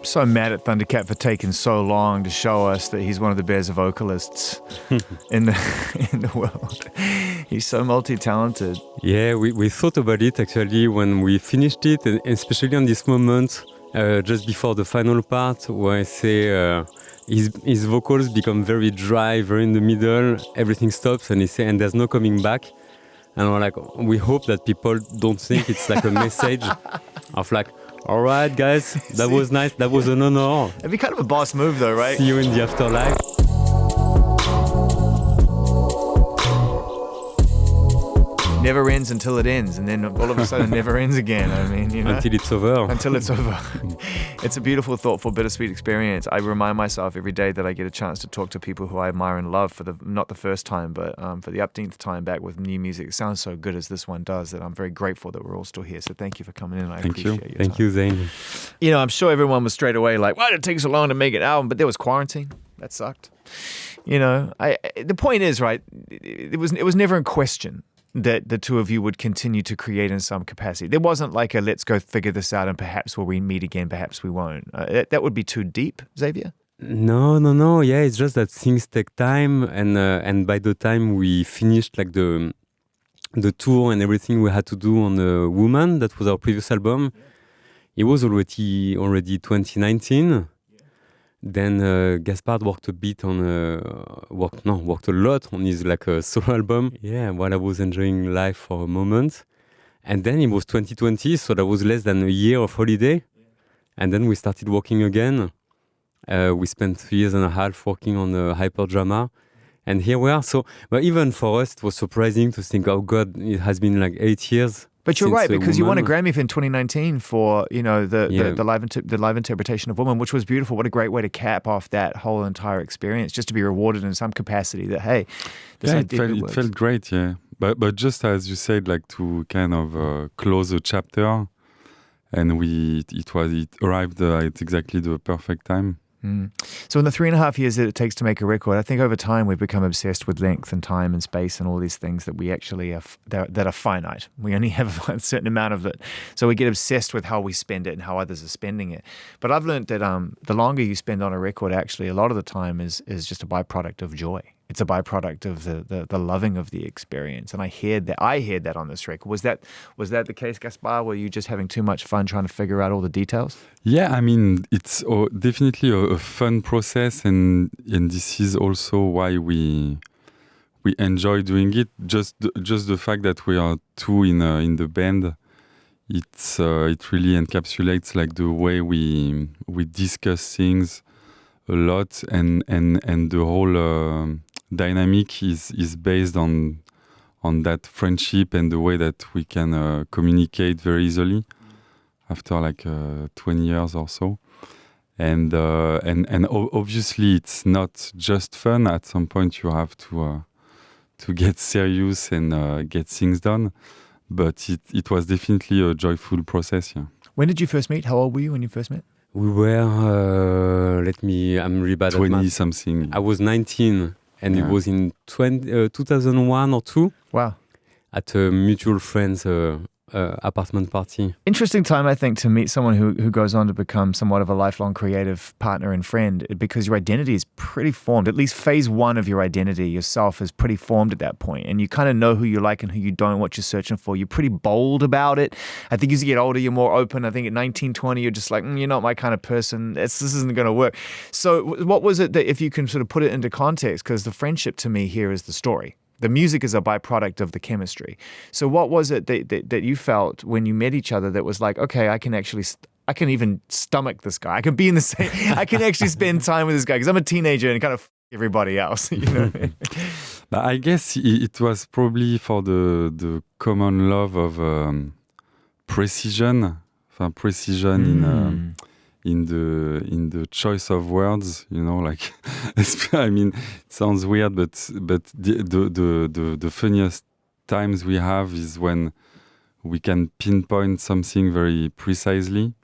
so mad at Thundercat for taking so long to show us that he's one of the best vocalists in the world. He's so multi-talented. Yeah, we thought about it actually when we finished it, and especially on this moment just before the final part where I say his vocals become very dry, very in the middle, everything stops, and he say, and there's no coming back. And we're like, we hope that people don't think it's like a message of like, all right, guys, that was nice, that was an honor. It'd be kind of a boss move though, right? See you in the afterlife. Never ends until it ends, and then all of a sudden it never ends again. I mean, you know? Until it's over. Until it's over. It's a beautiful, thoughtful, bittersweet experience. I remind myself every day that I get a chance to talk to people who I admire and love for not the first time, but for the upteenth time back with new music. It sounds so good as this one does that I'm very grateful that we're all still here. So thank you for coming in. I appreciate your Thank you, Zane. You know, I'm sure everyone was straight away like, why did it take so long to make an album? But there was quarantine. That sucked. You know, the point is, right, it was never in question that the two of you would continue to create in some capacity. There wasn't like a let's go figure this out and perhaps we'll meet again, perhaps we won't. That would be too deep, Xavier? No. Yeah, it's just that things take time, and by the time we finished like the tour and everything we had to do on the Woman, that was our previous album, it was already 2019. Then Gaspard worked a bit on worked a lot on his like solo album. Yeah, while I was enjoying life for a moment, and then it was 2020, so that was less than a year of holiday, and then we started working again. We spent 3 years and a half working on Hyperdrama, and here we are. So, but even for us, it was surprising to think, oh God, it has been like 8 years. But you're right, because you won a Grammy in 2019 for, you know, the live interpretation of Woman, which was beautiful. What a great way to cap off that whole entire experience, just to be rewarded in some capacity that, hey, this idea it felt great, yeah. But just as you said, like to kind of close a chapter, and it arrived at exactly the perfect time. So in the 3.5 years that it takes to make a record, I think over time we've become obsessed with length and time and space and all these things that we actually that are finite. We only have a certain amount of it. So we get obsessed with how we spend it and how others are spending it. But I've learned that the longer you spend on a record, actually, a lot of the time is just a byproduct of joy. It's a byproduct of the loving of the experience. And I heard that on this record. Was that the case, Gaspard? Were you just having too much fun trying to figure out all the details? Yeah, I mean, it's definitely a fun process, and this is also why we enjoy doing it. Just the fact that we are two in the band, it really encapsulates like the way we discuss things a lot, and the whole dynamic is based on that friendship and the way that we can communicate very easily after like 20 years or so. And obviously it's not just fun. At some point you have to get serious and get things done. But it was definitely a joyful process, yeah. When did you first meet? How old were you when you first met? We were, I'm really bad at math. 20-something. I was 19, and it was in 2001 or 2. Wow. At a mutual friend's apartment party. Interesting time, I think, to meet someone who goes on to become somewhat of a lifelong creative partner and friend, because your identity is pretty formed. At least phase one of your identity, yourself, is pretty formed at that point. And you kind of know who you like and who you don't, what you're searching for. You're pretty bold about it. I think as you get older, you're more open. I think at 19, 20, you're just like, you're not my kind of person. This isn't going to work. So what was it that, if you can sort of put it into context, because the friendship to me here is the story. The music is a byproduct of the chemistry. So what was it that you felt when you met each other that was like, okay, I can even stomach this guy. I can be in the same, I can actually spend time with this guy because I'm a teenager and kind of everybody else, you know? I guess it was probably for the common love of precision. In the choice of words, you know, like I mean, it sounds weird, but the funniest times we have is when we can pinpoint something very precisely.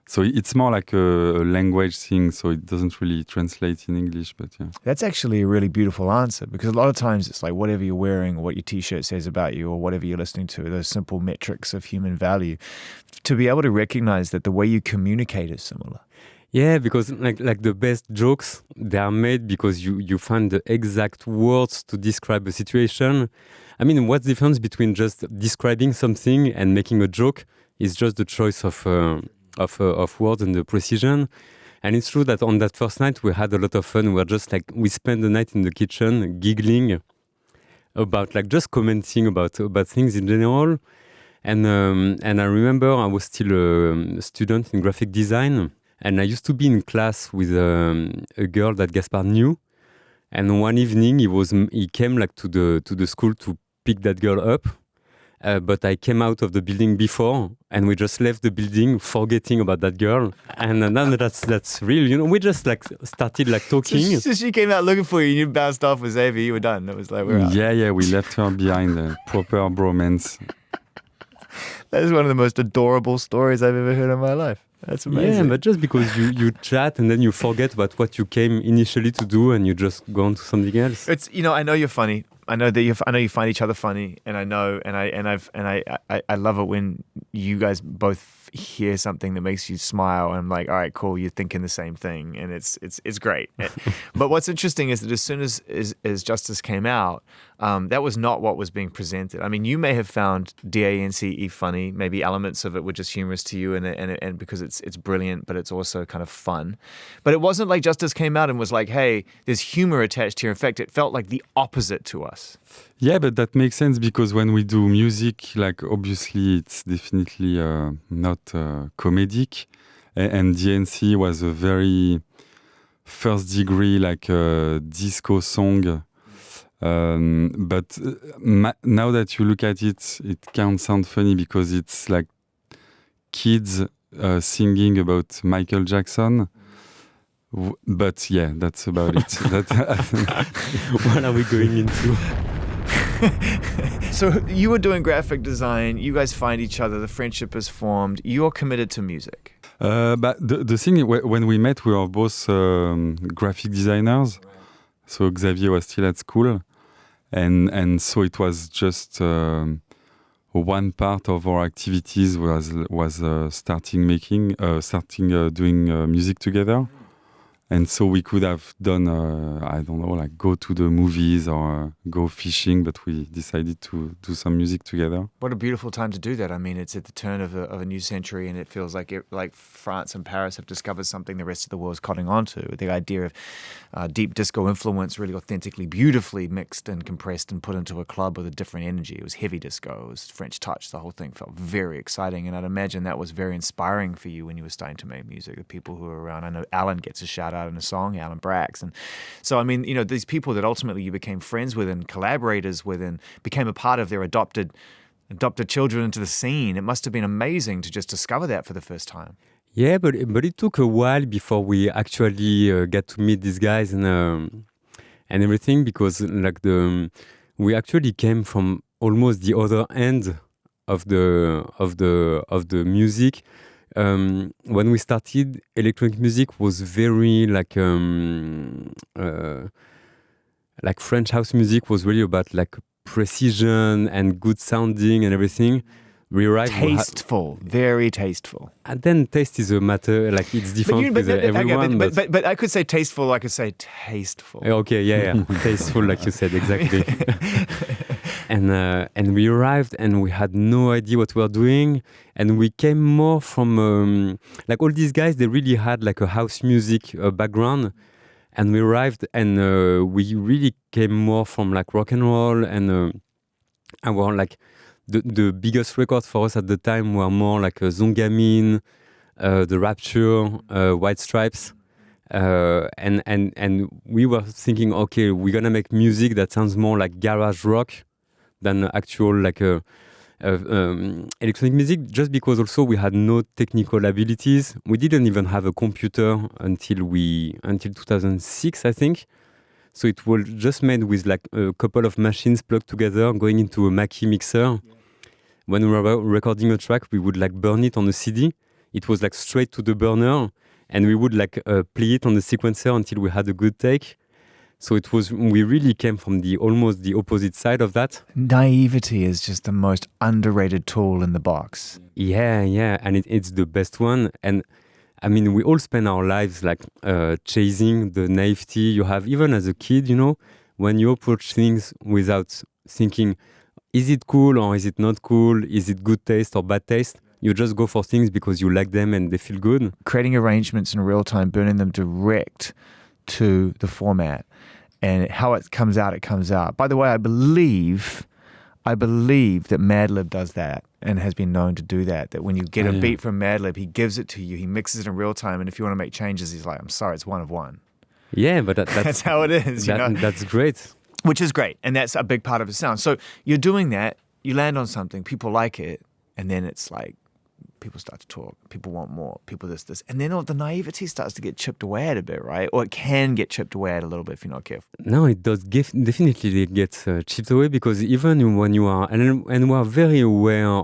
So it's more like a language thing, so it doesn't really translate in English, but yeah. That's actually a really beautiful answer, because a lot of times it's like whatever you're wearing or what your t-shirt says about you or whatever you're listening to, those simple metrics of human value, to be able to recognize that the way you communicate is similar. Yeah, because like the best jokes, they are made because you find the exact words to describe a situation. I mean, what's the difference between just describing something and making a joke? Is just the choice of words and the precision. And it's true that on that first night we had a lot of fun. We were just like we spent the night in the kitchen giggling about like just commenting about things in general. And I remember I was still a student in graphic design. And I used to be in class with a girl that Gaspard knew. And one evening he came like to the school to pick that girl up. But I came out of the building before, and we just left the building, forgetting about that girl. And then that's real, you know. We just like started like talking. So she came out looking for you, and you bounced off with Xavier. You were done. It was like we're out. Yeah, we left her behind. A proper bromance. That is one of the most adorable stories I've ever heard in my life. That's amazing. Yeah, but just because you chat and then you forget about what you came initially to do and you just go on to something else. It's I know you're funny. I know you find each other funny, and I love it when you guys both hear something that makes you smile. And I'm like, all right, cool, you're thinking the same thing, and it's great. But what's interesting is that as soon as Justice came out, that was not what was being presented. I mean, you may have found DANCE funny, maybe elements of it were just humorous to you, and because it's brilliant, but it's also kind of fun. But it wasn't like Justice came out and was like, hey, there's humor attached here. In fact, it felt like the opposite to us. Yeah, but that makes sense because when we do music, like obviously it's definitely not comedic, and DNC was a very first degree like disco song. But now that you look at it, it can't sound funny because it's like kids singing about Michael Jackson. But yeah, that's about it. What are we going into? So you were doing graphic design. You guys find each other. The friendship is formed. You're committed to music. But the thing, when we met, we were both graphic designers. So Xavier was still at school. And so it was just one part of our activities was starting doing music together. And so we could have done, I don't know, like go to the movies or go fishing, but we decided to do some music together. What a beautiful time to do that. I mean, it's at the turn of a new century, and it feels like France and Paris have discovered something the rest of the world is cotton onto. The idea of deep disco influence really authentically, beautifully mixed and compressed and put into a club with a different energy. It was heavy disco, it was French touch. The whole thing felt very exciting, and I'd imagine that was very inspiring for you when you were starting to make music, the people who were around. I know Alan gets a shout out in a song, Alan Brax. And so, I mean, you know, these people that ultimately you became friends with and collaborators with and became a part of their adopted children into the scene. It must have been amazing to just discover that for the first time. Yeah, but it took a while before we actually got to meet these guys and everything, because like we actually came from almost the other end of the music. When we started, electronic music was very like French house music was really about like precision and good sounding and everything. Tasteful, very tasteful. And then taste is a matter, like it's different with everyone. But I could say tasteful, I could say tasteful. Okay, yeah. Tasteful, like you said, exactly. And we arrived and we had no idea what we were doing. And we came more from, like all these guys, they really had like a house music background. And we arrived and we really came more from like rock and roll and our like, the biggest records for us at the time were more like Zongamin, The Rapture, White Stripes. And we were thinking, okay, we're gonna make music that sounds more like garage rock than actual like electronic music, just because also we had no technical abilities. We didn't even have a computer until 2006, I think. So it was just made with like a couple of machines plugged together, going into a Mackie mixer. When we were recording a track, we would like burn it on a CD. It was like straight to the burner, and we would like play it on the sequencer until we had a good take. So we really came from almost the opposite side of that. Naivety is just the most underrated tool in the box. Yeah, and it's the best one. And I mean, we all spend our lives like chasing the naivety you have, even as a kid, you know, when you approach things without thinking, is it cool or is it not cool? Is it good taste or bad taste? You just go for things because you like them and they feel good. Creating arrangements in real time, burning them direct to the format, and how it comes out, it comes out. By the way, I believe that Madlib does that and has been known to do that. That when you get a beat from Madlib, he gives it to you, he mixes it in real time, and if you want to make changes, he's like, I'm sorry, it's one of one. Yeah, but that's how it is. You know? That's great. Which is great, and that's a big part of his sound. So you're doing that, you land on something, people like it, and then it's like, people start to talk, people want more, people this, and then all the naivety starts to get chipped away at a bit, right? Or it can get chipped away at a little bit if you're not careful. No, it does definitely it gets chipped away, because even when you are, and we are very aware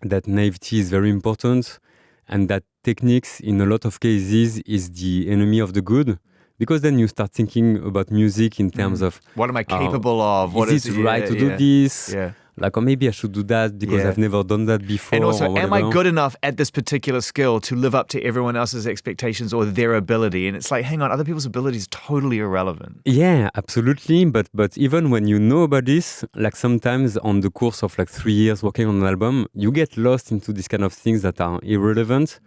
that naivety is very important, and that techniques in a lot of cases is the enemy of the good, because then you start thinking about music in terms of what am I capable of? What is it right to do this? Yeah. Like, or maybe I should do that because I've never done that before. And also, am I good enough at this particular skill to live up to everyone else's expectations or their ability? And it's like, hang on, other people's ability is totally irrelevant. Yeah, absolutely. But even when you know about this, like sometimes on the course of like 3 years working on an album, you get lost into these kind of things that are irrelevant.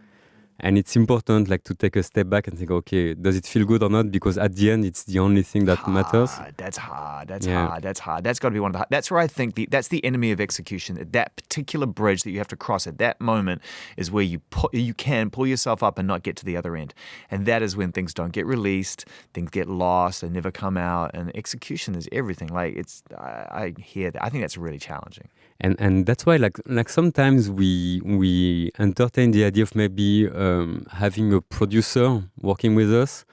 And it's important like to take a step back and think, okay, does it feel good or not? Because at the end, it's the only thing that matters. That's hard. That's hard. That's got to be one of the. That's where I think that's the enemy of execution. That particular bridge that you have to cross at that moment is where you can pull yourself up and not get to the other end. And that is when things don't get released, things get lost, they never come out. And execution is everything. Like I hear that. I think that's really challenging. And that's why like sometimes we entertain the idea of maybe having a producer working with us,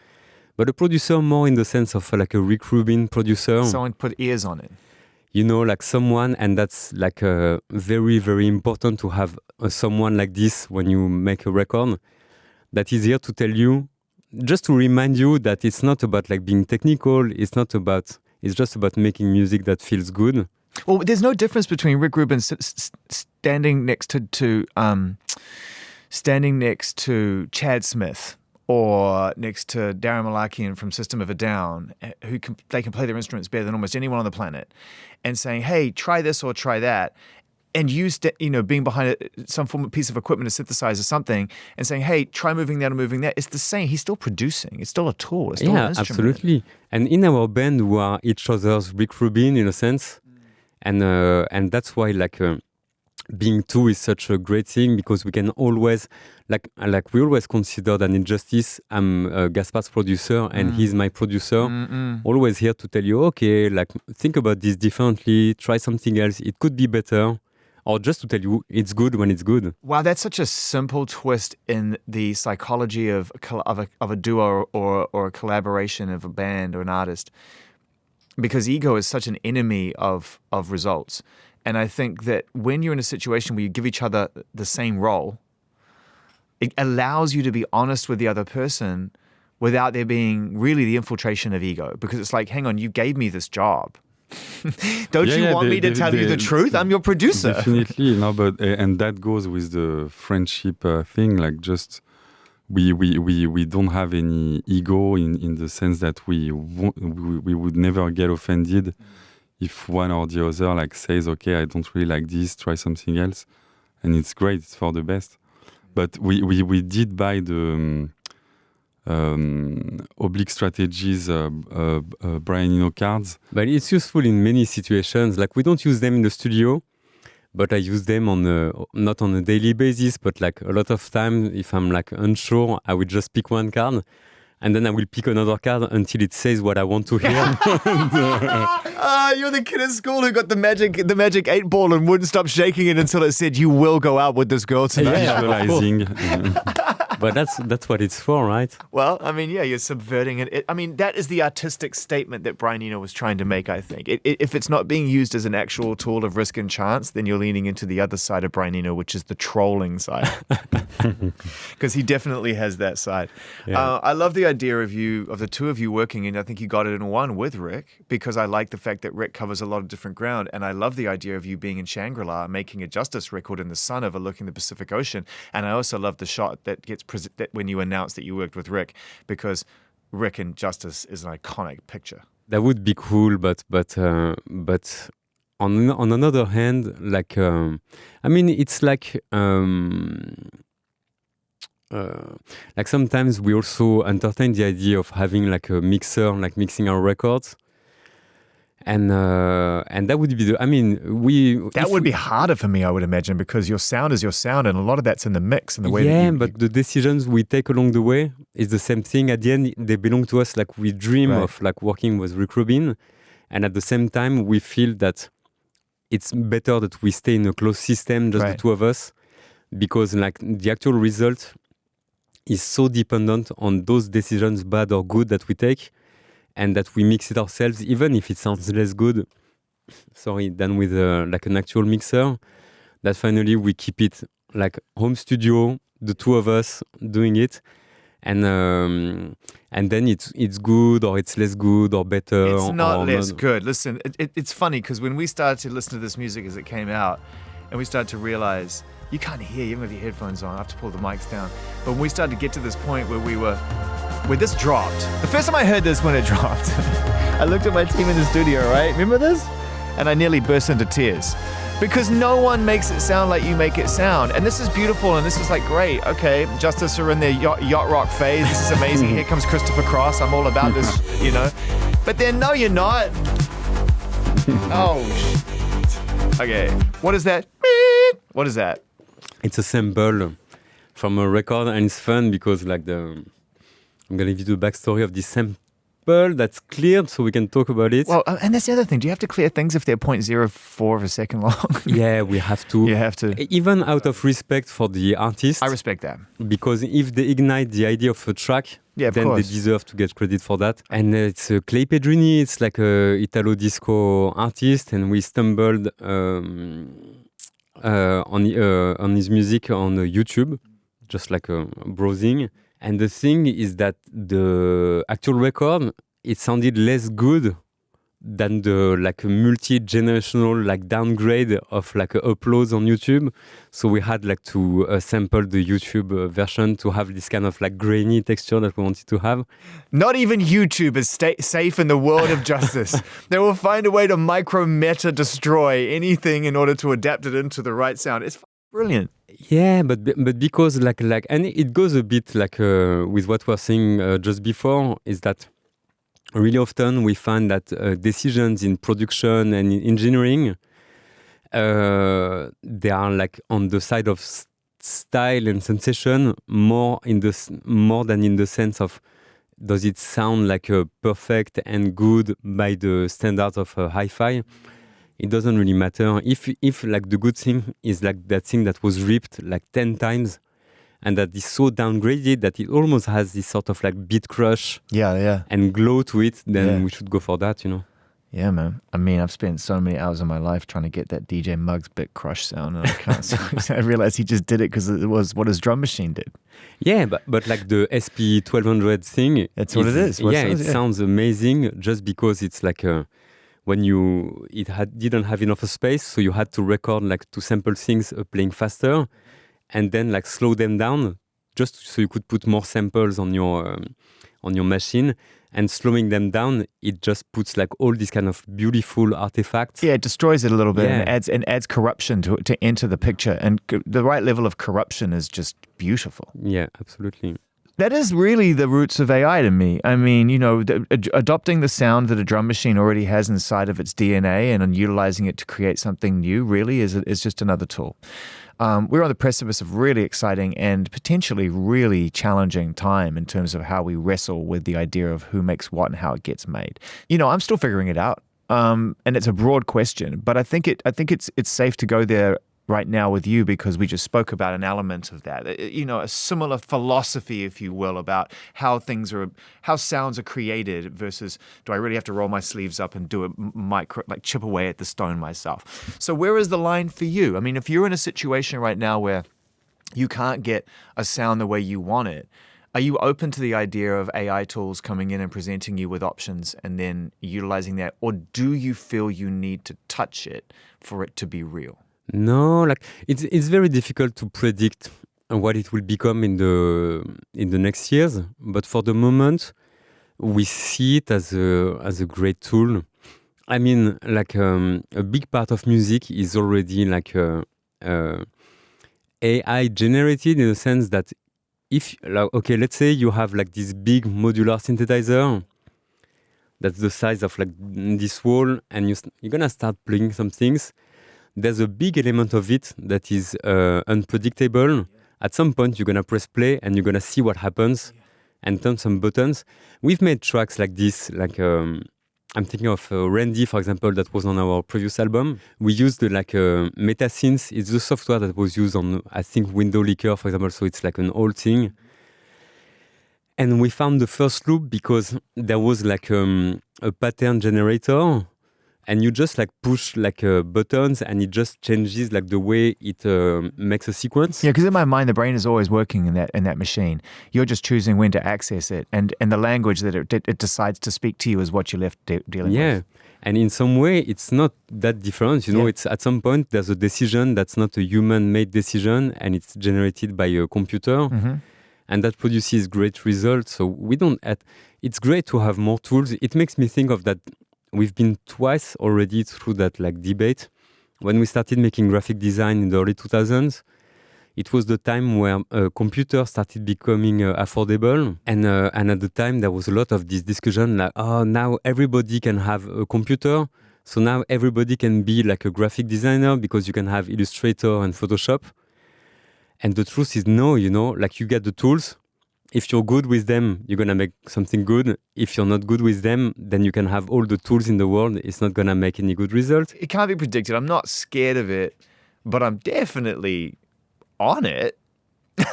but a producer more in the sense of like a Rick Rubin producer. Someone put ears on it. You know, like someone, and that's like very, very important to have someone like this when you make a record that is here to tell you, just to remind you that it's not about like being technical, it's just about making music that feels good. Well, there's no difference between Rick Rubin standing next to Chad Smith or next to Darren Malakian from System of a Down, they can play their instruments better than almost anyone on the planet, and saying, "Hey, try this or try that," and being behind some form of piece of equipment, a synthesizer, something, and saying, "Hey, try moving that or moving that." It's the same. He's still producing. It's still a tool. It's still an instrument. Absolutely. And in our band, we are each other's Rick Rubin in a sense. And that's why being two is such a great thing, because we can always we always consider that in Justice I'm Gaspard's producer and he's my producer. Always here to tell you, okay, like think about this differently, try something else, it could be better, or just to tell you it's good when it's good. Wow, that's such a simple twist in the psychology of a duo or a collaboration of a band or an artist. Because ego is such an enemy of results. And I think that when you're in a situation where you give each other the same role, it allows you to be honest with the other person without there being really the infiltration of ego. Because it's like, hang on, you gave me this job. Don't you want me to tell you the truth? I'm your producer. Definitely. No, but and that goes with the friendship thing. Like just we don't have any ego in the sense that we would never get offended if one or the other like says, okay, I don't really like this, try something else, and it's great, it's for the best. But we did buy the Oblique Strategies Brian Eno cards. But it's useful in many situations. Like we don't use them in the studio, but I use them not on a daily basis, but like a lot of time, if I'm like unsure, I will just pick one card, and then I will pick another card until it says what I want to hear. You're the kid at school who got the magic 8-ball and wouldn't stop shaking it until it said, "You will go out with this girl tonight." Visualizing. But that's what it's for, right? Well, I mean, yeah, you're subverting it. I mean, that is the artistic statement that Brian Eno was trying to make, I think. If it's not being used as an actual tool of risk and chance, then you're leaning into the other side of Brian Eno, which is the trolling side. Because he definitely has that side. Yeah. I love the idea of the two of you working, and I think you got it in one with Rick, because I like the fact that Rick covers a lot of different ground, and I love the idea of you being in Shangri-La, making a Justice record in the sun overlooking the Pacific Ocean, and I also love the shot that gets when you announced that you worked with Rick, because Rick and Justice is an iconic picture. That would be cool, but on another hand, like I mean, it's like sometimes we also entertain the idea of having like a mixer, like mixing our records. And that would be that would be harder for me, I would imagine, because your sound is your sound, and a lot of that's in the mix and the way. Yeah, but the decisions we take along the way is the same thing. At the end, they belong to us. Like we dream of like working with Rick Rubin, and at the same time, we feel that it's better that we stay in a closed system, just the two of us, because like the actual result is so dependent on those decisions, bad or good, that we take. And that we mix it ourselves, even if it sounds less good, than with like an actual mixer. That finally we keep it like home studio, the two of us doing it, and then it's good or it's less good or better. It's not less good. Listen, it's funny because when we started to listen to this music as it came out, and we started to realize you can't hear even with your headphones on. I have to pull the mics down. But when we started to get to this point where this dropped. The first time I heard this when it dropped, I looked at my team in the studio, right? Remember this? And I nearly burst into tears. Because no one makes it sound like you make it sound. And this is beautiful, and this is like, great, okay, Justice are in their yacht rock phase. This is amazing. Here comes Christopher Cross. I'm all about this, you know. But then, no, you're not. Oh, shit. Okay, what is that? What is that? It's a sample from a record, and it's fun because like I'm going to give you the backstory of this sample that's cleared so we can talk about it. Well, and that's the other thing. Do you have to clear things if they're 0.04 of a second long? Yeah, we have to. You have to. Even out of respect for the artist. I respect that. Because if they ignite the idea of a track, then they deserve to get credit for that. And it's Clay Pedrini. It's like a Italo disco artist, and we stumbled on his music on YouTube, just like browsing. And the thing is that the actual record, it sounded less good than the like multi-generational like downgrade of like uploads on YouTube. So we had like to sample the YouTube version to have this kind of like grainy texture that we wanted to have. Not even YouTube is safe in the world of Justice. They will find a way to meta destroy anything in order to adapt it into the right sound. It's brilliant. Yeah, but because like and it goes a bit like with what we were saying just before, is that really often we find that decisions in production and in engineering, they are like on the side of style and sensation more than in the sense of does it sound like perfect and good by the standards of hi-fi. It doesn't really matter if like the good thing is like that thing that was ripped like 10 times and that is so downgraded that it almost has this sort of like beat crush and glow to it, then we should go for that, you know. Yeah, man. I mean, I've spent so many hours of my life trying to get that DJ Muggs bit crush sound, and I can't. So I realized he just did it because it was what his drum machine did. Yeah, but like the SP1200 thing, that's what it is. It sounds amazing just because it's like when didn't have enough space, so you had to record like to sample things playing faster, and then like slow them down just so you could put more samples on your machine. And slowing them down, it just puts like all these kind of beautiful artifacts. Yeah, it destroys it a little bit and adds corruption to enter the picture. And the right level of corruption is just beautiful. Yeah, absolutely. That is really the roots of AI to me. I mean, you know, adopting the sound that a drum machine already has inside of its DNA and utilizing it to create something new really is just another tool. We're on the precipice of really exciting and potentially really challenging time in terms of how we wrestle with the idea of who makes what and how it gets made. You know, I'm still figuring it out, and it's a broad question, but I think it's safe to go there right now with you because we just spoke about an element of that. You know, a similar philosophy, if you will, about how sounds are created versus do I really have to roll my sleeves up and do it like chip away at the stone myself. So where is the line for you? I mean, if you're in a situation right now where you can't get a sound the way you want it, are you open to the idea of AI tools coming in and presenting you with options and then utilizing that? Or do you feel you need to touch it for it to be real? No, like it's very difficult to predict what it will become in the next years. But for the moment, we see it as a great tool. I mean, like a big part of music is already like AI generated, in the sense that if, like, okay, let's say you have like this big modular synthesizer that's the size of like this wall, and you're gonna start playing some things. There's a big element of it that is unpredictable. At some point, you're gonna press play and you're gonna see what happens and turn some buttons. We've made tracks like this, like I'm thinking of Randy, for example, that was on our previous album. We used like MetaSynth. It's the software that was used on, I think, Window Licker, for example. So it's like an old thing. And we found the first loop because there was like a pattern generator, and you just like push like buttons, and it just changes like the way it makes a sequence. Yeah, because in my mind, the brain is always working in that machine. You're just choosing when to access it, and the language that it decides to speak to you is what you're left dealing with. Yeah, and in some way, it's not that different. You know, it's at some point there's a decision that's not a human-made decision, and it's generated by a computer. Mm-hmm. And that produces great results. So it's great to have more tools. It makes me think of that. We've been twice already through that like debate. When we started making graphic design in the early 2000s, it was the time where computers started becoming affordable. And at the time, there was a lot of this discussion like, oh, now everybody can have a computer. So now everybody can be like a graphic designer because you can have Illustrator and Photoshop. And the truth is no, you know, like you get the tools. If you're good with them, you're going to make something good. If you're not good with them, then you can have all the tools in the world. It's not going to make any good result. It can't be predicted. I'm not scared of it, but I'm definitely on it.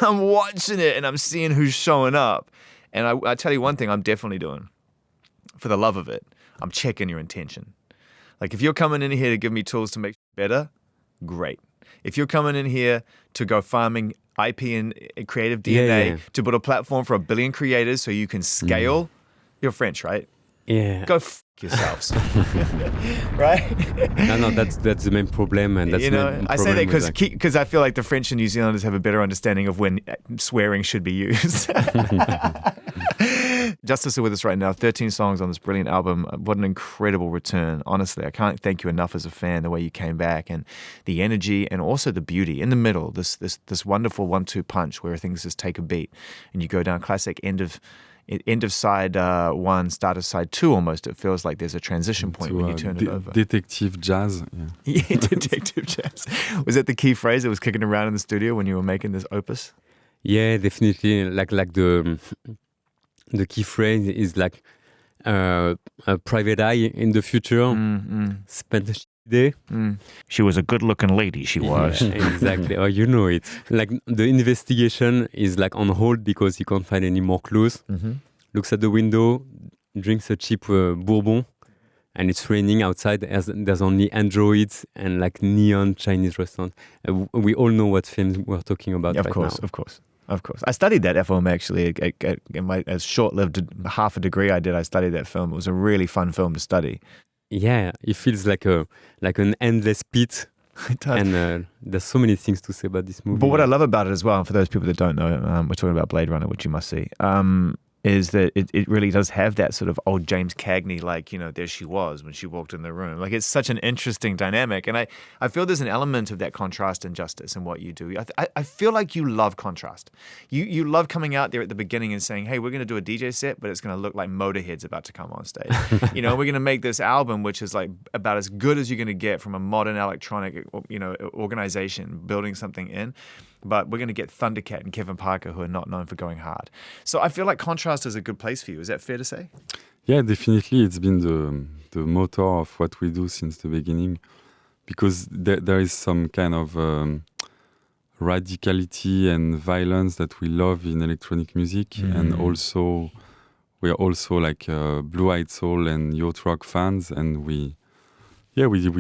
I'm watching it and I'm seeing who's showing up. And I tell you one thing I'm definitely doing. For the love of it, I'm checking your intention. Like if you're coming in here to give me tools to make better, great. If you're coming in here to go farming IP and creative DNA to build a platform for 1 billion creators so you can scale, you're French, right? Yeah. Go yourselves. Right? No, that's the main problem. And that's I say that because I feel like the French and New Zealanders have a better understanding of when swearing should be used. Justice is with us right now. 13 songs on this brilliant album. What an incredible return. Honestly, I can't thank you enough as a fan, the way you came back and the energy and also the beauty in the middle, this wonderful 1-2 punch where things just take a beat and you go down classic end of side 1, start of side 2 almost. It feels like there's a transition point when you turn it over. Detective jazz. Yeah, detective jazz. Was that the key phrase that was kicking around in the studio when you were making this opus? Yeah, definitely. Like the key phrase is like a private eye in the future. Spent a day. She was a good-looking lady, she was. Yeah, exactly. Oh, you know it. Like the investigation is like on hold because he can't find any more clues. Looks at the window, drinks a cheap bourbon, and it's raining outside. There's only androids and like neon Chinese restaurants. We all know what films we're talking about right now. Of course. I studied that film actually. In my short-lived half a degree I studied that film. It was a really fun film to study. Yeah, it feels like an endless pit. It does. And there's so many things to say about this movie. But what I love about it as well, and for those people that don't know, we're talking about Blade Runner, which you must see, is that it really does have that sort of old James Cagney, like, you know, there she was when she walked in the room. Like, it's such an interesting dynamic. And I feel there's an element of that contrast and justice in what you do. I feel like you love contrast. You love coming out there at the beginning and saying, hey, we're going to do a DJ set, but it's going to look like Motorhead's about to come on stage. You know, we're going to make this album, which is like about as good as you're going to get from a modern electronic, you know, organization building something in. But we're going to get Thundercat and Kevin Parker, who are not known for going hard. So I feel like contrast is a good place for you. Is that fair to say? Yeah, definitely. It's been the motor of what we do since the beginning, because there is some kind of radicality and violence that we love in electronic music, and also we are also like Blue-Eyed Soul and yacht rock fans, and we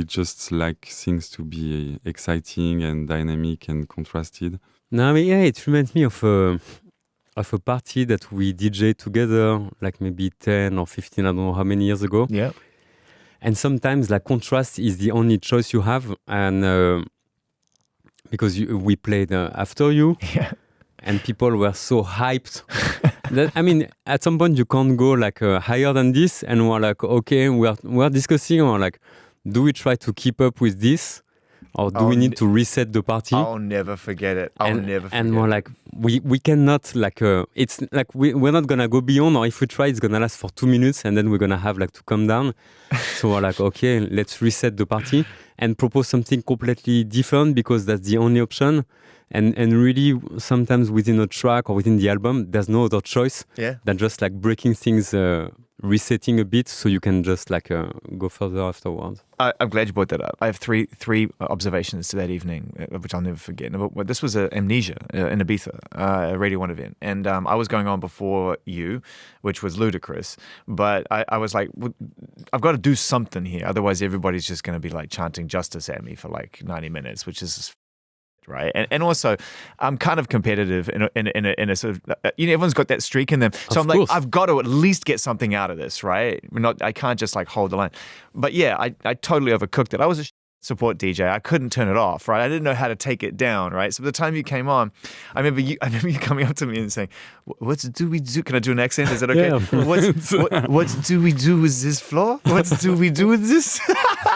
just like things to be exciting and dynamic and contrasted. No, but yeah, it reminds me of a party that we DJ together, like maybe 10 or 15, I don't know how many years ago. Yeah. And sometimes like contrast is the only choice you have, and because we played after you. Yeah. and people were so hyped. That, I mean, at some point you can't go like higher than this, and we're like, okay, we're discussing, or like, do we try to keep up with this, or do we need to reset the party? I'll never forget it. And we're like, we cannot like it's like we're not gonna go beyond, or if we try, it's gonna last for 2 minutes, and then we're gonna have like to come down. So we're like, okay, let's reset the party and propose something completely different, because that's the only option. And really, sometimes within a track or within the album, there's no other choice than just like breaking things, resetting a bit, so you can just like go further afterwards. I'm glad you brought that up. I have three observations to that evening, which I'll never forget. This was Amnesia in Ibiza, a Radio 1 event. And I was going on before you, which was ludicrous. But I was like, I've got to do something here. Otherwise, everybody's just going to be like chanting justice at me for like 90 minutes, which is right. And also, I'm kind of competitive in a sort of, everyone's got that streak in them. So I'm like, I've got to at least get something out of this, right? I can't just like hold the line. But yeah, I totally overcooked it. I was a support DJ. I couldn't turn it off, right? I didn't know how to take it down, right? So by the time you came on, I remember you coming up to me and saying, "What do we do?" Can I do an accent? Is that okay? Yeah, what do we do with this floor? What do we do with this?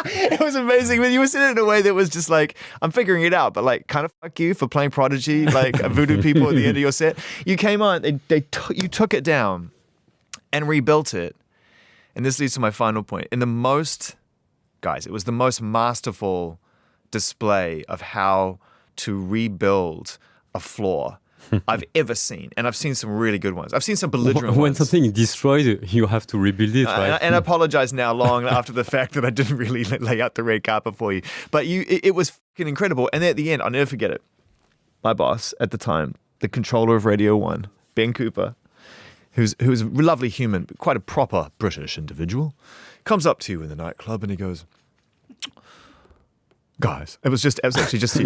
It was amazing. But you were saying it in a way that was just like, I'm figuring it out, but like kind of fuck you for playing Prodigy, like Voodoo People at the end of your set. You came on, you took it down and rebuilt it. And this leads to my final point. Guys, it was the most masterful display of how to rebuild a floor I've ever seen. And I've seen some really good ones. I've seen some belligerent when ones. something is destroyed, you have to rebuild it, right? And I apologize now, long after the fact, that I didn't really lay out the red carpet for you. But it was fucking incredible. And at the end, I'll never forget it. My boss at the time, the controller of Radio 1, Ben Cooper, who's a lovely human, but quite a proper British individual, comes up to you in the nightclub and he goes, "Guys," it was actually just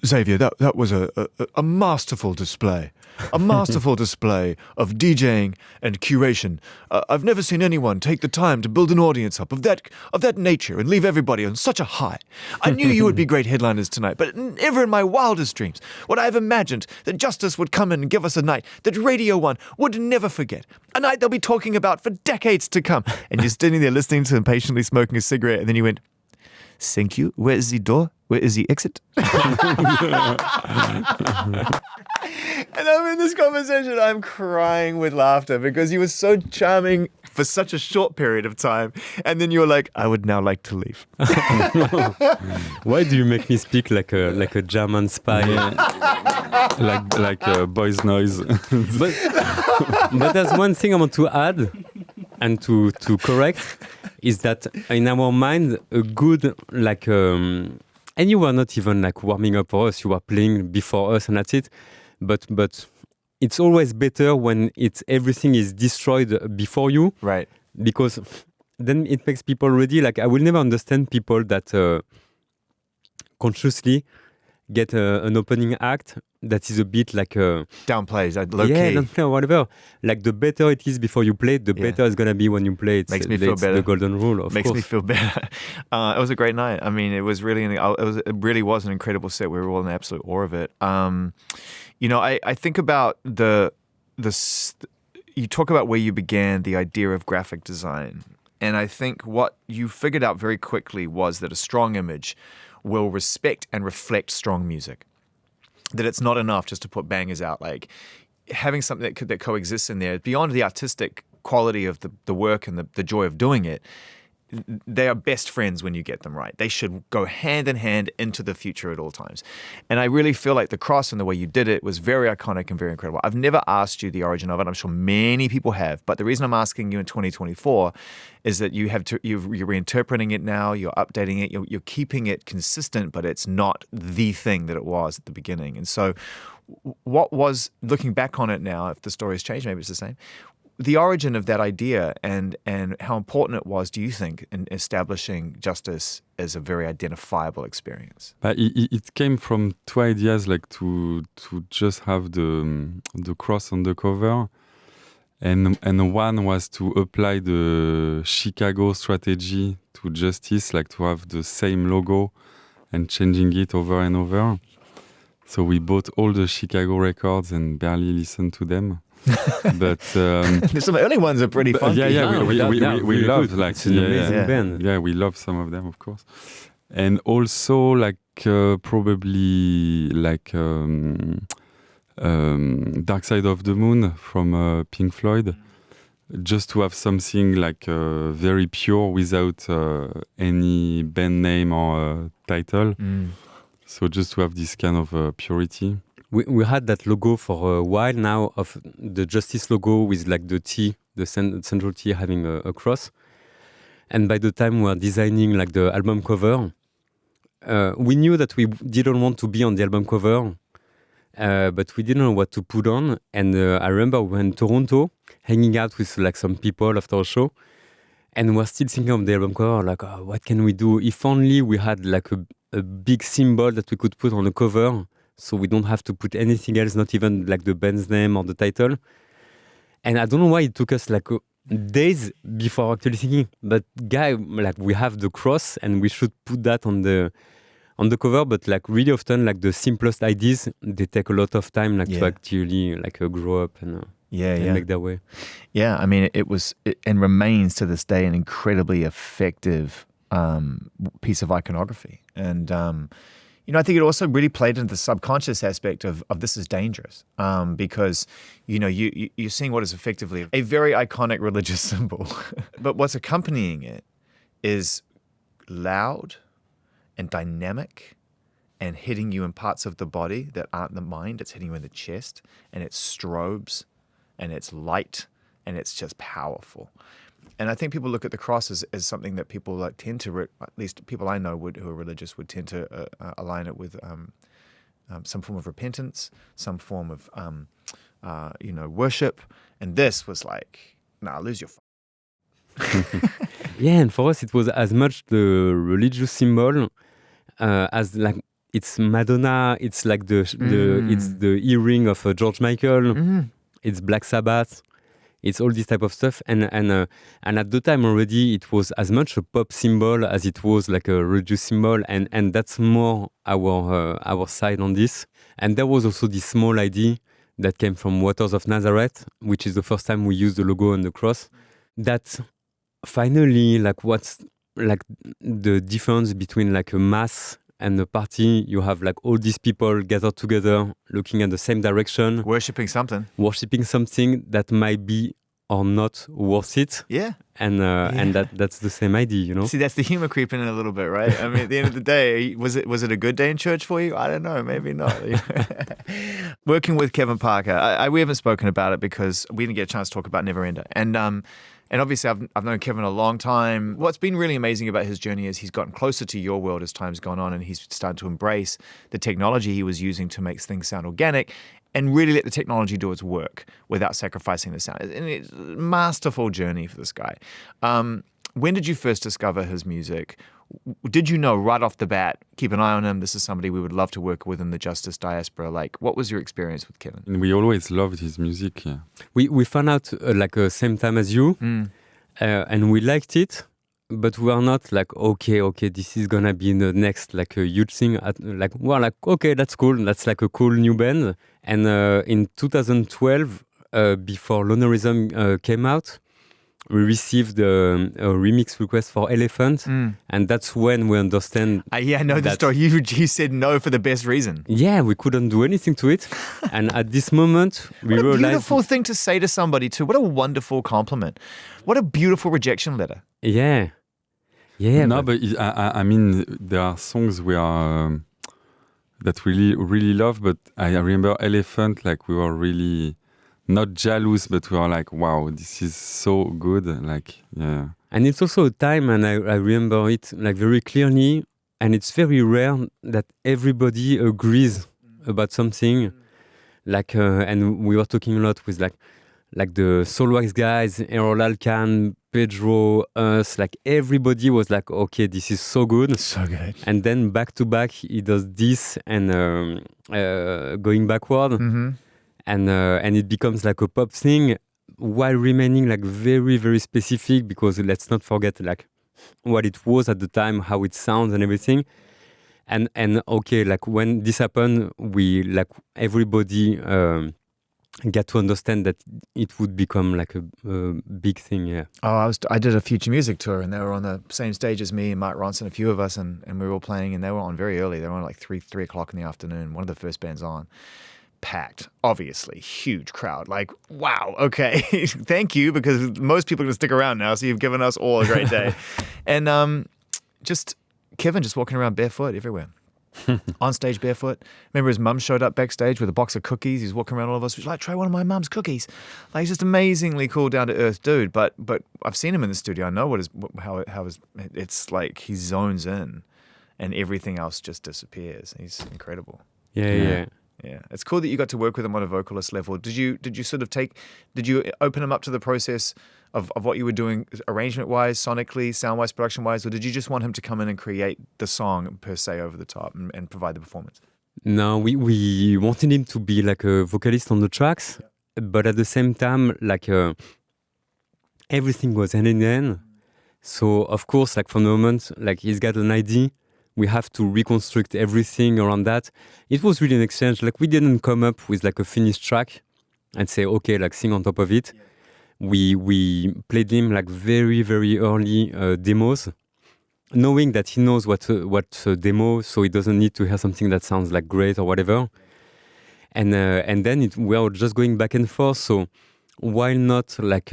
Xavier, that was a masterful display. A masterful display of DJing and curation. I've never seen anyone take the time to build an audience up of that nature and leave everybody on such a high. I knew you would be great headliners tonight, but never in my wildest dreams would I have imagined that Justice would come in and give us a night that Radio 1 would never forget. A night they'll be talking about for decades to come. And you're standing there listening to him patiently smoking a cigarette, and then you went, "Thank you. Where is the door? Where is the exit?" And I'm in this conversation, I'm crying with laughter because he was so charming for such a short period of time. And then you were like, "I would now like to leave." Why do you make me speak like a German spy? like boys' noise. But there's one thing I want to add and to correct, is that in our mind, a good like and you were not even like warming up for us, you were playing before us and that's it. But it's always better when everything is destroyed before you. Right. Because then it makes people ready. Like, I will never understand people that consciously get an opening act that is a bit like downplays, low key. Downplay or whatever. Like, the better it is before you play it, the better it's gonna be when you play it. Makes me feel better. The golden rule, of Makes course. me feel better. It was a great night. I mean, it really was an incredible set. We were all in absolute awe of it. I think about you talk about where you began, the idea of graphic design. And I think what you figured out very quickly was that a strong image will respect and reflect strong music. That it's not enough just to put bangers out. Like, having something that coexists in there, beyond the artistic quality of the work and the joy of doing it, they are best friends when you get them right. They should go hand in hand into the future at all times. And I really feel like the cross and the way you did it was very iconic and very incredible. I've never asked you the origin of it. I'm sure many people have. But the reason I'm asking you in 2024 is that you're reinterpreting it now, you're updating it, you're keeping it consistent, but it's not the thing that it was at the beginning. And so what was, looking back on it now, if the story has changed, maybe it's the same, the origin of that idea and how important it was, do you think, in establishing Justice as a very identifiable experience? It came from two ideas, like to just have the cross on the cover, and one was to apply the Chicago strategy to Justice, like to have the same logo and changing it over and over. So we bought all the Chicago records and barely listened to them. But some early ones are pretty funky. we really love good. like It's an amazing band. Yeah, we love some of them, of course. And also like probably like Dark Side of the Moon from Pink Floyd, just to have something like very pure without any band name or title. So just to have this kind of purity. We had that logo for a while now, of the Justice logo with like the T, the central T having a cross. And by the time we were designing like the album cover, we knew that we didn't want to be on the album cover, but we didn't know what to put on. And I remember we were in Toronto, hanging out with like some people after a show, and we're still thinking of the album cover, like, oh, what can we do? If only we had like a big symbol that we could put on the cover, so we don't have to put anything else, not even like the band's name or the title. And I don't know why it took us like days before actually thinking, but guy, like we have the cross and we should put that on the cover. But like really often, like the simplest ideas, they take a lot of time, like to actually like grow up and make their way. Yeah, I mean, it was and remains to this day an incredibly effective piece of iconography. And I think it also really played into the subconscious aspect of this is dangerous, because you're seeing what is effectively a very iconic religious symbol, but what's accompanying it is loud and dynamic and hitting you in parts of the body that aren't the mind. It's hitting you in the chest, and it's strobes, and it's light, and it's just powerful. And I think people look at the cross as something that people like tend to, at least people I know who are religious would tend to align it with some form of repentance, some form of worship. And this was like, nah, lose your. Yeah, and for us it was as much the religious symbol as like it's Madonna, it's like it's the earring of George Michael, it's Black Sabbath. It's all this type of stuff, and at the time already it was as much a pop symbol as it was like a religious symbol, and that's more our side on this. And there was also this small idea that came from Waters of Nazareth, which is the first time we used the logo on the cross. That finally, like, what's like the difference between like a mass and a party? You have like all these people gathered together, looking at the same direction, worshipping something that might be or not worth it. Yeah. And that's the same idea, See, that's the humor creeping in a little bit, right? I mean, at the end of the day, was it a good day in church for you? I don't know, maybe not. Working with Kevin Parker, we haven't spoken about it because we didn't get a chance to talk about Neverender. And obviously, I've known Kevin a long time. What's been really amazing about his journey is he's gotten closer to your world as time's gone on, and he's started to embrace the technology he was using to make things sound organic and really let the technology do its work without sacrificing the sound. And it's a masterful journey for this guy. When did you first discover his music? Did you know right off the bat, keep an eye on him, this is somebody we would love to work with in the Justice diaspora? Like, what was your experience with Kevin? And we always loved his music, yeah. We found out same time as you, and we liked it, but we are not like, okay, this is gonna be the next like a huge thing. We're like, okay, that's cool, that's like a cool new band. And in 2012, before Lonerism came out, we received a remix request for Elephant, and that's when we understand. I know the story. You said no for the best reason. Yeah, we couldn't do anything to it, and at this moment we realized. What a beautiful thing to say to somebody too. What a wonderful compliment. What a beautiful rejection letter. Yeah. No, but I mean, there are songs we are that we really love, but I remember Elephant, like we were really. Not jealous, but we are like, wow, this is so good. Like, yeah. And it's also a time, and I remember it like very clearly, and it's very rare that everybody agrees about something. Like, and we were talking a lot with like the Soulwax guys, Errol Alkan, Pedro, us, like everybody was like, okay, this is so good. So good. And then back to back, he does this and going backward. Mm-hmm. And it becomes like a pop thing while remaining like very, very specific, because let's not forget like what it was at the time, how it sounds and everything. And okay, like when this happened, we like everybody get to understand that it would become like a big thing. Yeah. Oh, I did a Future Music tour, and they were on the same stage as me and Mark Ronson, a few of us, and we were all playing, and they were on very early. They were on like 3 o'clock in the afternoon. One of the first bands on. Packed, obviously, huge crowd. Like, wow, okay, thank you, because most people are going to stick around now, so you've given us all a great day. And just Kevin just walking around barefoot everywhere. On stage barefoot. Remember his mum showed up backstage with a box of cookies. He's walking around all of us. He's like, try one of my mum's cookies. Like, he's just amazingly cool, down to earth dude. But I've seen him in the studio. I know it's like he zones in, and everything else just disappears. He's incredible. Yeah. Yeah, it's cool that you got to work with him on a vocalist level. Did you open him up to the process of what you were doing arrangement-wise, sonically, sound-wise, production-wise, or did you just want him to come in and create the song per se over the top and provide the performance? No, we wanted him to be like a vocalist on the tracks, but at the same time, like everything was hand in hand. So of course, like from the moment, like he's got an idea, we have to reconstruct everything around that. It was really an exchange. Like we didn't come up with like a finished track and say, okay, like sing on top of it. Yeah. We played him like very, very early demos, knowing that he knows what a demo, so he doesn't need to hear something that sounds like great or whatever. And then we are just going back and forth. So while not like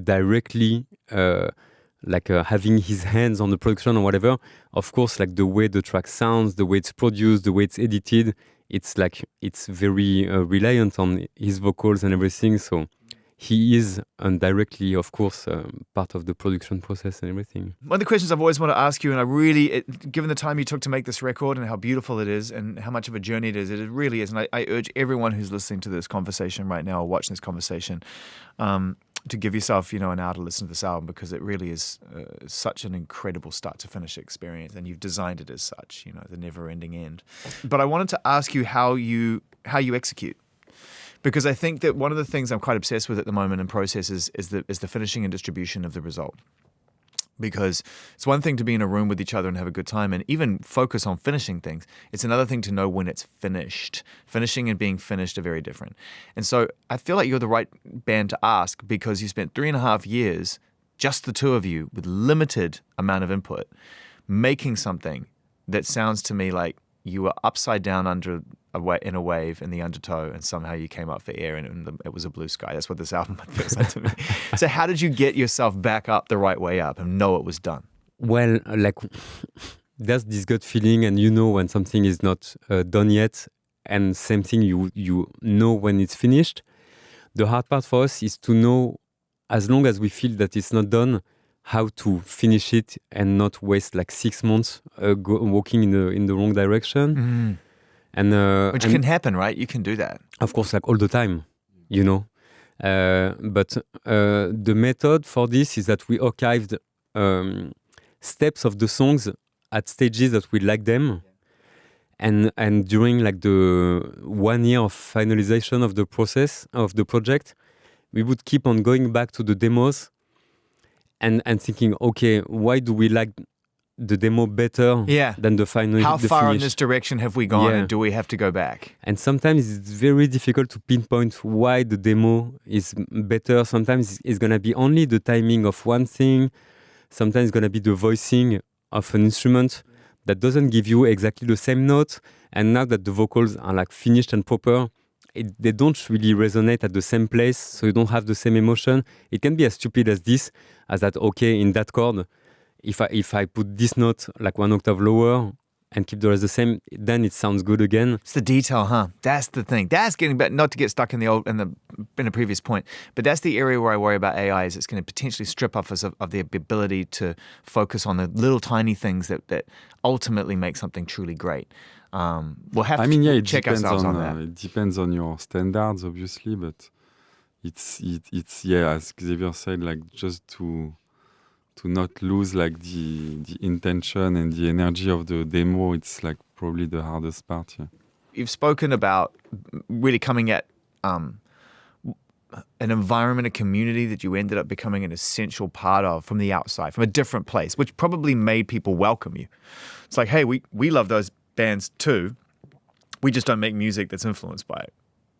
directly having his hands on the production or whatever, of course, like the way the track sounds, the way it's produced, the way it's edited, it's very reliant on his vocals and everything. So he is indirectly, of course, part of the production process and everything. One of the questions I've always wanted to ask you, and I really, given the time you took to make this record and how beautiful it is and how much of a journey it really is, and I urge everyone who's listening to this conversation right now or watching this conversation to give yourself, an hour to listen to this album, because it really is such an incredible start to finish experience, and you've designed it as such, the never-ending end. But I wanted to ask you how you execute. Because I think that one of the things I'm quite obsessed with at the moment in processes is the finishing and distribution of the result. Because it's one thing to be in a room with each other and have a good time and even focus on finishing things. It's another thing to know when it's finished. Finishing and being finished are very different. And so I feel like you're the right band to ask, because you spent 3.5 years, just the two of you, with limited amount of input, making something that sounds to me like you were upside down in a wave in the undertow, and somehow you came up for air, and it was a blue sky. That's what this album feels like to me. So how did you get yourself back up the right way up and know it was done? Well, like there's this gut feeling, and when something is not done yet, and same thing, you know when it's finished. The hard part for us is to know, as long as we feel that it's not done, how to finish it and not waste like 6 months walking in the wrong direction. Mm-hmm. Which can happen, right? You can do that. Of course, like all the time, But the method for this is that we archived steps of the songs at stages that we like them. And during like the 1 year of finalization of the process of the project, we would keep on going back to the demos and thinking, okay, why do we like the demo better than the final? How far finish? in this direction have we gone, and do we have to go back? And sometimes it's very difficult to pinpoint why the demo is better. Sometimes it's going to be only the timing of one thing. Sometimes it's going to be the voicing of an instrument that doesn't give you exactly the same note. And now that the vocals are like finished and proper, they don't really resonate at the same place, so you don't have the same emotion. It can be as stupid as this, as that, okay, in that chord, if I put this note like 1 octave lower and keep the rest the same, then it sounds good again. It's the detail, huh? That's the thing. That's getting back, not to get stuck in the previous point, but that's the area where I worry about AI, is it's going to potentially strip off us of the ability to focus on the little tiny things that ultimately make something truly great. We'll have to check ourselves on that. It depends on your standards, obviously, but it's as Xavier said, like just to not lose like the intention and the energy of the demo. It's like probably the hardest part. Yeah. You've spoken about really coming at an environment, a community that you ended up becoming an essential part of from the outside, from a different place, which probably made people welcome you. It's like, hey, we love those bands too. We just don't make music that's influenced by it.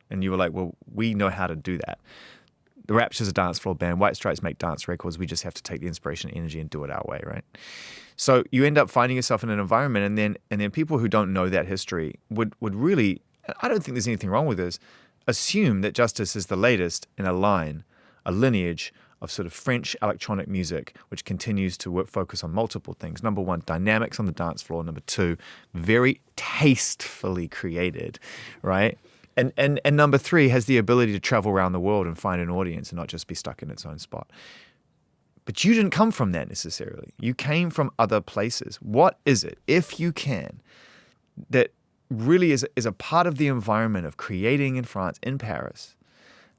And you were like, well, we know how to do that. The Rapture's a dance floor band. White Stripes make dance records. We just have to take the inspiration and energy and do it our way, right? So you end up finding yourself in an environment, and then people who don't know that history would really, I don't think there's anything wrong with this, assume that Justice is the latest in a lineage of sort of French electronic music, which continues to focus on multiple things. Number one, dynamics on the dance floor. Number two, very tastefully created, right? And number three, has the ability to travel around the world and find an audience and not just be stuck in its own spot. But you didn't come from that necessarily. You came from other places. What is it, if you can, that really is a part of the environment of creating in France, in Paris,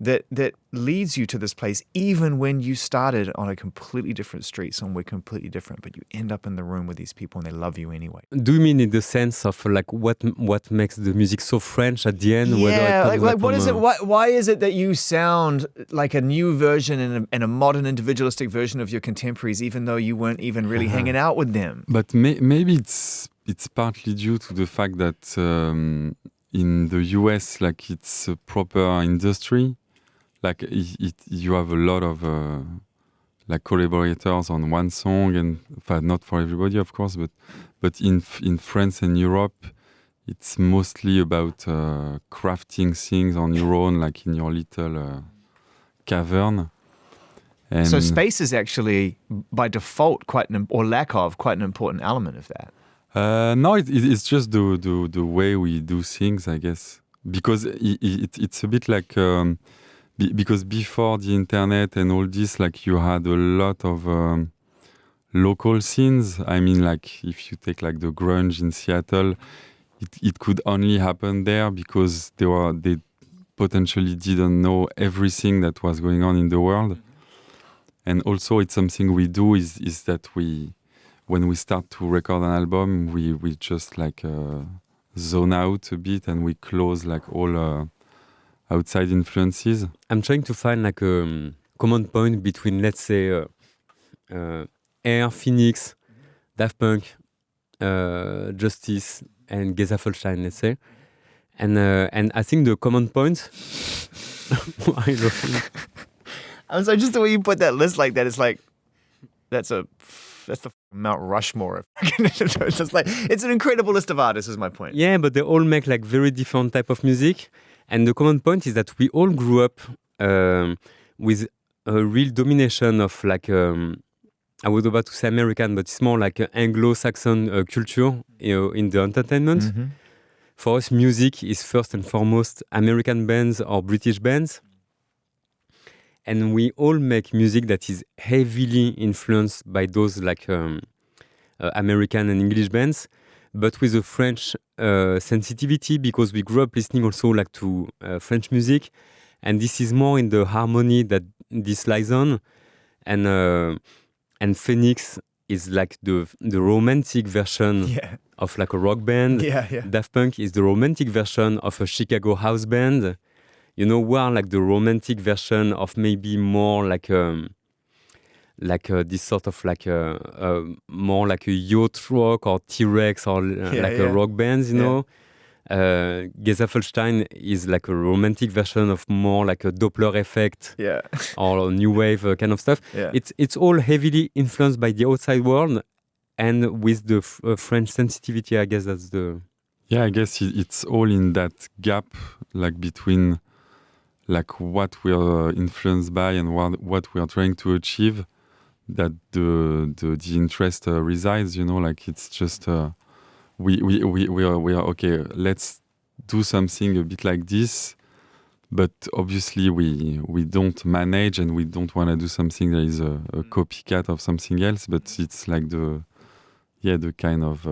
that leads you to this place, even when you started on a completely different street, somewhere completely different, but you end up in the room with these people and they love you anyway? Do you mean in the sense of like what makes the music so French at the end? Yeah, like what is it? Why is it that you sound like a new version and a modern individualistic version of your contemporaries, even though you weren't even really hanging out with them? But maybe it's partly due to the fact that in the US, like it's a proper industry. Like you have a lot of like collaborators on one song, and not for everybody, of course, but in France and Europe, it's mostly about crafting things on your own, like in your little cavern. And so space is actually, by default, or lack of, quite an important element of that. No, it's just the way we do things, I guess, because it's a bit like. Because before the internet and all this, like you had a lot of local scenes. I mean, like if you take like the grunge in Seattle, it could only happen there because they potentially didn't know everything that was going on in the world. And also it's something we do is that when we start to record an album, we just like zone out a bit and we close like all outside influences. I'm trying to find like a common point between, let's say, Air, Phoenix, Daft Punk, Justice, and Gesaffelstein, let's say. And I think the common point... I'm sorry, just the way you put that list like that, it's like, that's the Mount Rushmore. It's just like, it's an incredible list of artists, is my point. Yeah, but they all make like very different type of music. And the common point is that we all grew up with a real domination of like, I was about to say American, but it's more like Anglo-Saxon culture, in the entertainment. Mm-hmm. For us, music is first and foremost American bands or British bands. And we all make music that is heavily influenced by those like American and English bands, but with a French sensitivity, because we grew up listening also like to French music, and this is more in the harmony that this lies on, and Phoenix is like the romantic version of like a rock band. Daft Punk is the romantic version of a Chicago house band. You know, we are like the romantic version of maybe more like this sort of like more like a yacht rock or T-Rex or a rock band, you know. Gesaffelstein is like a romantic version of more like a Doppler effect or new wave kind of stuff. It's all heavily influenced by the outside world and with the French sensitivity. I guess that's the... Yeah, I guess it's all in that gap, like between like what we are influenced by and what we are trying to achieve, that the interest resides, you know. Like it's just we are okay, let's do something a bit like this, but obviously we don't manage and we don't want to do something that is a copycat of something else, but it's like the kind of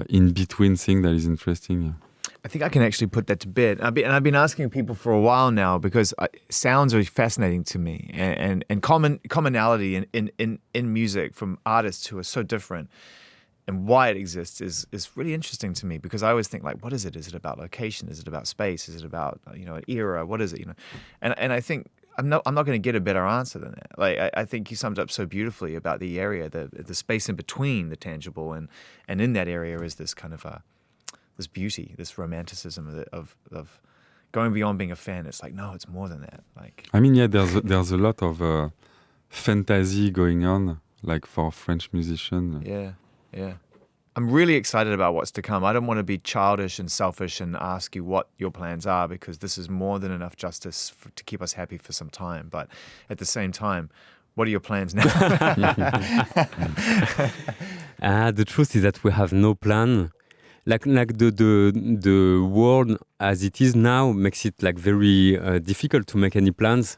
in between thing that is interesting. I think I can actually put that to bed. I've been asking people for a while now, because sounds are fascinating to me, and commonality in music from artists who are so different. why it exists is really interesting to me, because I always think like, what is it? Is it about location? Is it about space? Is it about, an era? What is it? And I think I'm not going to get a better answer than that. Like I think you summed up so beautifully about the area, the space in between the tangible and in that area is this kind of this beauty, this romanticism of going beyond being a fan. It's like, no, it's more than that. Like, I mean, yeah, there's a lot of fantasy going on, like for French musician. Yeah. I'm really excited about what's to come. I don't want to be childish and selfish and ask you what your plans are, because this is more than enough justice to keep us happy for some time. But at the same time, what are your plans now? The truth is that we have no plan. Like the world as it is now makes it like very difficult to make any plans.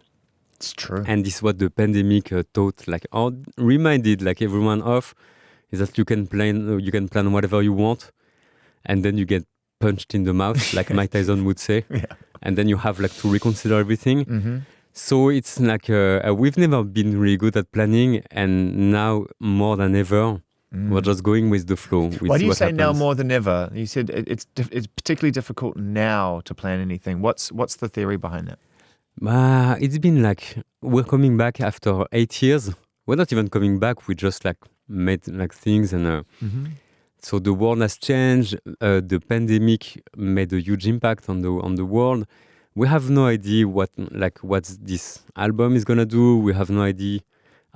It's true. And this is what the pandemic taught, like, or reminded like everyone of, is that you can plan whatever you want, and then you get punched in the mouth, like Mike Tyson would say, and then you have like to reconsider everything. Mm-hmm. So it's like we've never been really good at planning, and now more than ever, we're just going with the flow. Why do you say now more than ever? You said it's particularly difficult now to plan anything. What's the theory behind that? It's been like we're coming back after 8 years. We're not even coming back. We just like made like things, and so the world has changed. The pandemic made a huge impact on the world. We have no idea what this album is gonna do. We have no idea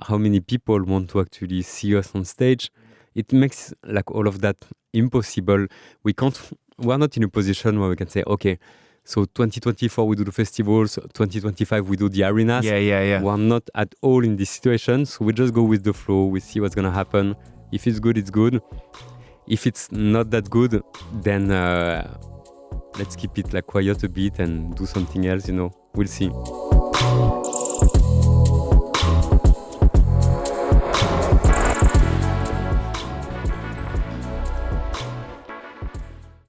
how many people want to actually see us on stage. It makes like all of that impossible. We're not in a position where we can say, okay, so 2024 we do the festivals, 2025 we do the arenas. Yeah. We're not at all in this situation, so we just go with the flow. We see what's gonna happen. If it's good, it's good. If it's not that good, then let's keep it like quiet a bit and do something else. We'll see.